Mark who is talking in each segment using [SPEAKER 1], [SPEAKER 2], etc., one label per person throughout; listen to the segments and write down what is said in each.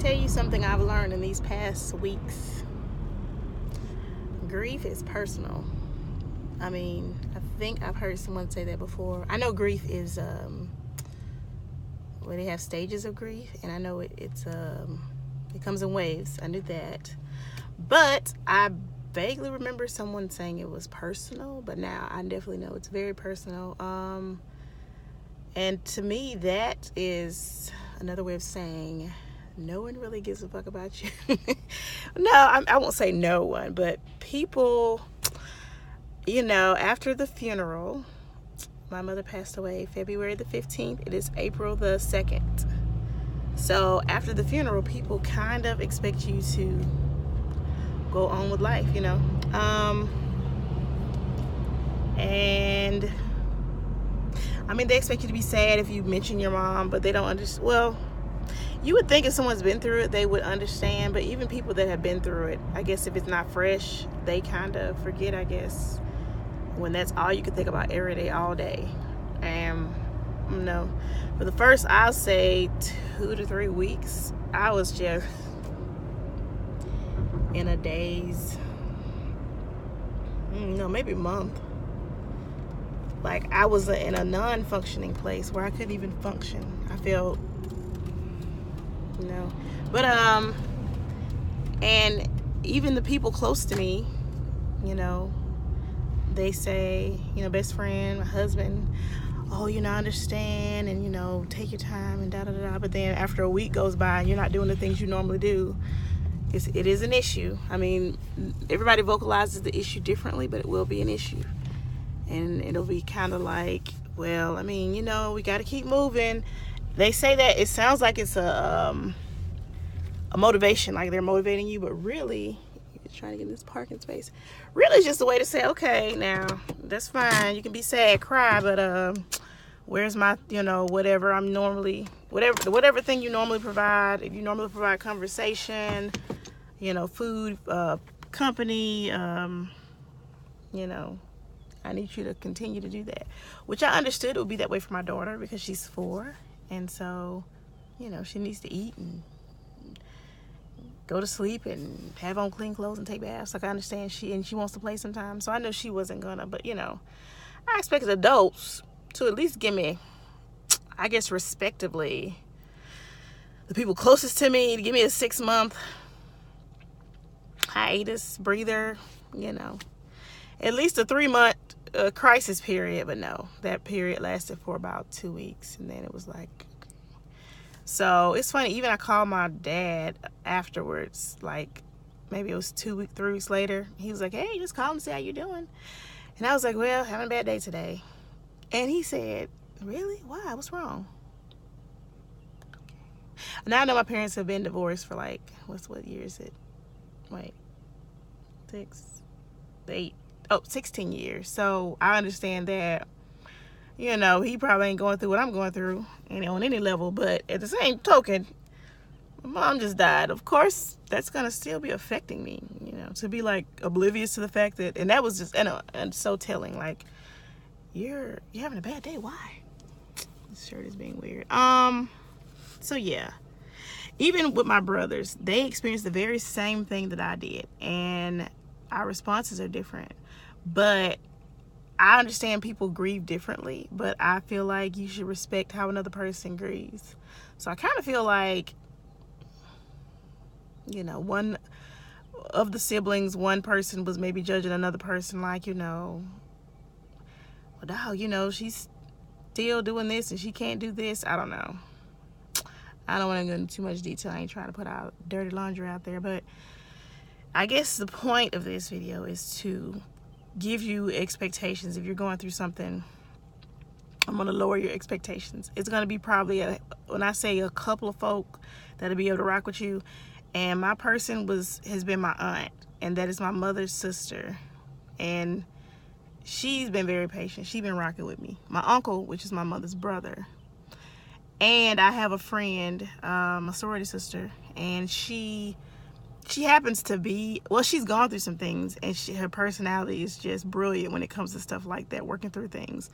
[SPEAKER 1] tell you something I've learned in these past weeks. Grief is personal. I mean, I think I've heard someone say that before. I know grief is where they have stages of grief, and I know it comes in waves. I knew that, but I vaguely remember someone saying it was personal. But now I definitely know it's very personal. And to me, that is another way of saying no one really gives a fuck about you. No, I won't say no one, but people, after the funeral, my mother passed away February the 15th. It is April the 2nd. So after the funeral, people kind of expect you to go on with life, and I mean, they expect you to be sad if you mention your mom, but they don't understand. Well, you would think if someone's been through it, they would understand. But even people that have been through it, I guess if it's not fresh, they kind of forget, I guess, when that's all you can think about every day, all day. And, for the first, I'll say 2 to 3 weeks, I was just in a daze. Maybe a month. Like, I was in a non-functioning place where I couldn't even function. I felt, but and even the people close to me, they say, best friend, my husband, oh, I understand, and take your time and da-da-da-da. But then after a week goes by and you're not doing the things you normally do, it is an issue. I mean, everybody vocalizes the issue differently, but it will be an issue. And it'll be kind of like, well, I mean, we got to keep moving. They say that it sounds like it's a motivation, like they're motivating you, but really, you're trying to get in this parking space. Really, it's just a way to say, okay, now that's fine. You can be sad, cry, but where's my, whatever I'm normally, whatever thing you normally provide. If you normally provide conversation, food, company, I need you to continue to do that, which I understood it would be that way for my daughter because she's 4, and so, she needs to eat and go to sleep and have on clean clothes and take baths. Like, I understand she wants to play sometimes, so I know she wasn't gonna, but I expected adults to at least give me, I guess, respectively, the people closest to me, to give me a 6-month hiatus, breather, at least a 3-month crisis period. But no, that period lasted for about 2 weeks, and then it was like, so it's funny, even I called my dad afterwards, like maybe it was 3 weeks later. He was like, hey, just call and see how you're doing. And I was like, well, having a bad day today. And he said, really? Why? What's wrong? Now I know my parents have been divorced for like, what year is it? Wait, 16 years. So I understand that, he probably ain't going through what I'm going through on any level. But at the same token, my mom just died. Of course, that's going to still be affecting me, to be like oblivious to the fact that, and that was just, and so telling, like, you're having a bad day. Why? This shirt is being weird. So yeah, even with my brothers, they experienced the very same thing that I did, and our responses are different. But I understand people grieve differently, but I feel like you should respect how another person grieves. So I kind of feel like, one of the siblings, one person was maybe judging another person like, well, dog, she's still doing this and she can't do this. I don't know. I don't want to go into too much detail. I ain't trying to put out dirty laundry out there, but I guess the point of this video is to give you expectations. If you're going through something, I'm going to lower your expectations. It's going to be probably, when I say a couple of folk that'll be able to rock with you, and my person has been my aunt, and that is my mother's sister, and she's been very patient. She's been rocking with me. My uncle, which is my mother's brother, and I have a friend, a sorority sister, and she happens to be, well, she's gone through some things, and her personality is just brilliant when it comes to stuff like that, working through things.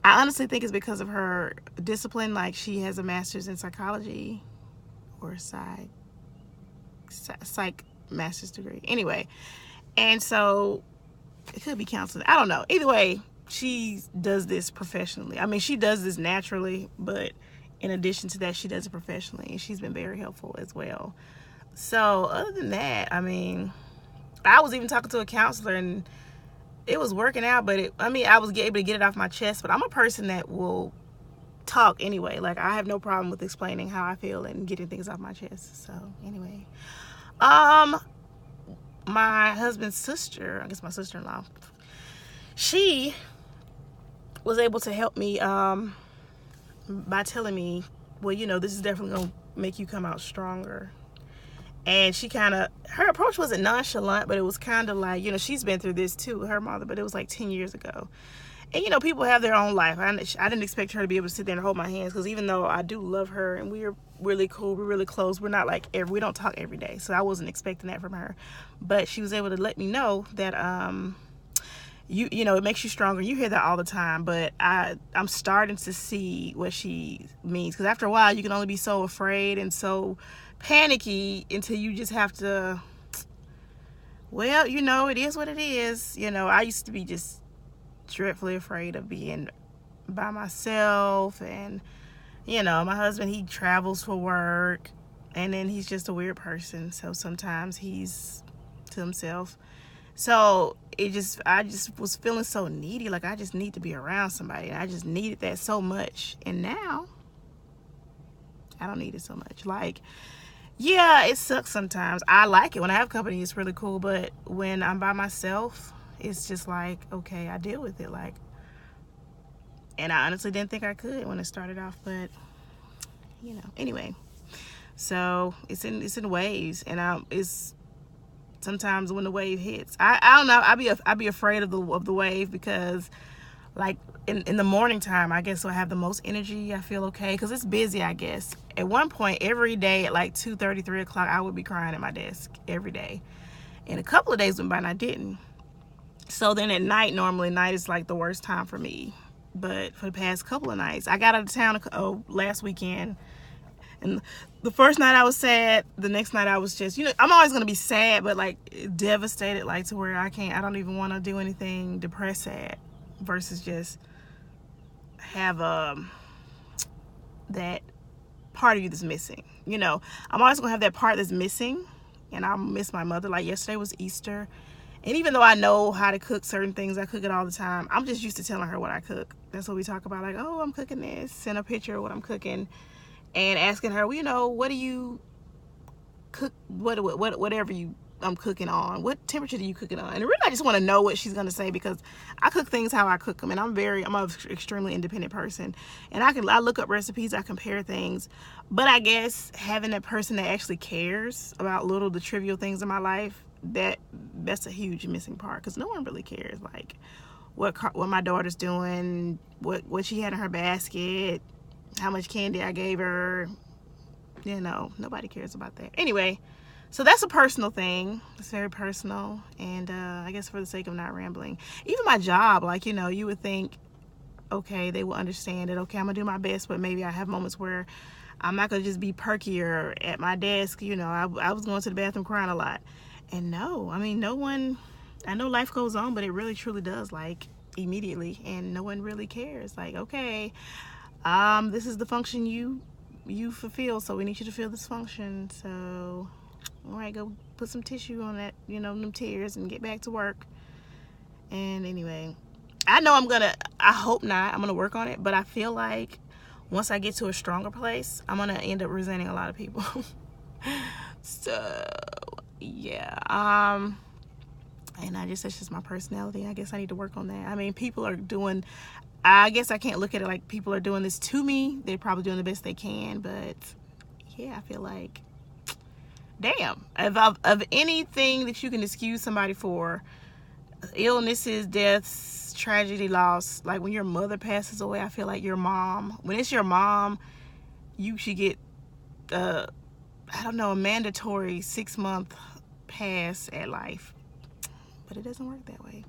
[SPEAKER 1] I honestly think it's because of her discipline. Like, she has a master's in psychology or psych master's degree. Anyway, and so it could be counseling. I don't know. Either way, she does this professionally. I mean, she does this naturally, but in addition to that, she does it professionally, and she's been very helpful as well. So other than that, I mean, I was even talking to a counselor, and it was working out, but I was able to get it off my chest. But I'm a person that will talk anyway. Like, I have no problem with explaining how I feel and getting things off my chest. So anyway, my husband's sister, I guess my sister-in-law, she was able to help me by telling me, well, you know, this is definitely gonna make you come out stronger. And she her approach wasn't nonchalant, but it was kind of like, you know, she's been through this too, her mother, but it was like 10 years ago. And, you know, people have their own life. I didn't expect her to be able to sit there and hold my hands, because even though I do love her and we're really cool, we're really close, we're not like, we don't talk every day. So I wasn't expecting that from her. But she was able to let me know that, you know, it makes you stronger. You hear that all the time, but I'm starting to see what she means. Because after a while, you can only be so afraid and so panicky until you just have to, well, you know, it is what it is. You know, I used to be just dreadfully afraid of being by myself, and, you know, my husband, he travels for work, and then he's just a weird person, so sometimes he's to himself. So I just was feeling so needy, like I just need to be around somebody, and I just needed that so much. And now I don't need it so much. Like, yeah, it sucks sometimes. I like it when I have company, it's really cool, but when I'm by myself, it's just like, okay, I deal with it. Like, and I honestly didn't think I could when it started off, but, you know, anyway. So it's in waves, and it's sometimes when the wave hits, I don't know, I'd be afraid of the wave, because like in the morning time, I guess, so I have the most energy. I feel okay because it's busy, I guess. At one point every day at like 2:30, 3 o'clock, I would be crying at my desk every day, and a couple of days went by and I didn't. So then at night, normally night is like the worst time for me, but for the past couple of nights, I got out of town last weekend, and the first night I was sad, the next night I was just, you know, I'm always gonna be sad, but like devastated, like to where I don't even want to do anything depressed sad, versus just have that part of you that's missing. You know, I'm always gonna have that part that's missing, and I'll miss my mother. Like yesterday was Easter, and even though I know how to cook certain things, I cook it all the time, I'm just used to telling her what I cook. That's what we talk about, like, oh, I'm cooking this, send a picture of what I'm cooking, and asking her, well, you know, what do you cook, whatever I'm cooking on, what temperature do you cook it on? And really, I just want to know what she's gonna say, because I cook things how I cook them, and I'm an extremely independent person, and I look up recipes, I compare things. But I guess having that person that actually cares about the trivial things in my life, that's a huge missing part, because no one really cares, like what my daughter's doing, what she had in her basket, how much candy I gave her. You know, nobody cares about that. Anyway, so that's a personal thing. It's very personal, and I guess for the sake of not rambling, even my job, like, you know, you would think, okay, they will understand it. Okay, I'm gonna do my best, but maybe I have moments where I'm not gonna just be perkier at my desk. You know, I was going to the bathroom crying a lot. And no, I mean, no one, I know life goes on, but it really truly does, like immediately, and no one really cares. Like, okay, this is the function you fulfill, so we need you to fill this function. So, all right, go put some tissue on that, you know, them tears, and get back to work. And anyway, I know I hope not, I'm gonna work on it, but I feel like once I get to a stronger place, I'm gonna end up resenting a lot of people. So yeah, and that's just my personality. I guess I need to work on that. I mean, I guess I can't look at it like people are doing this to me. They're probably doing the best they can, but yeah, I feel like, damn, of anything that you can excuse somebody for, illnesses, deaths, tragedy, loss, like when your mother passes away, I feel like when it's your mom, you should get I don't know, a mandatory 6-month pass at life, but it doesn't work that way.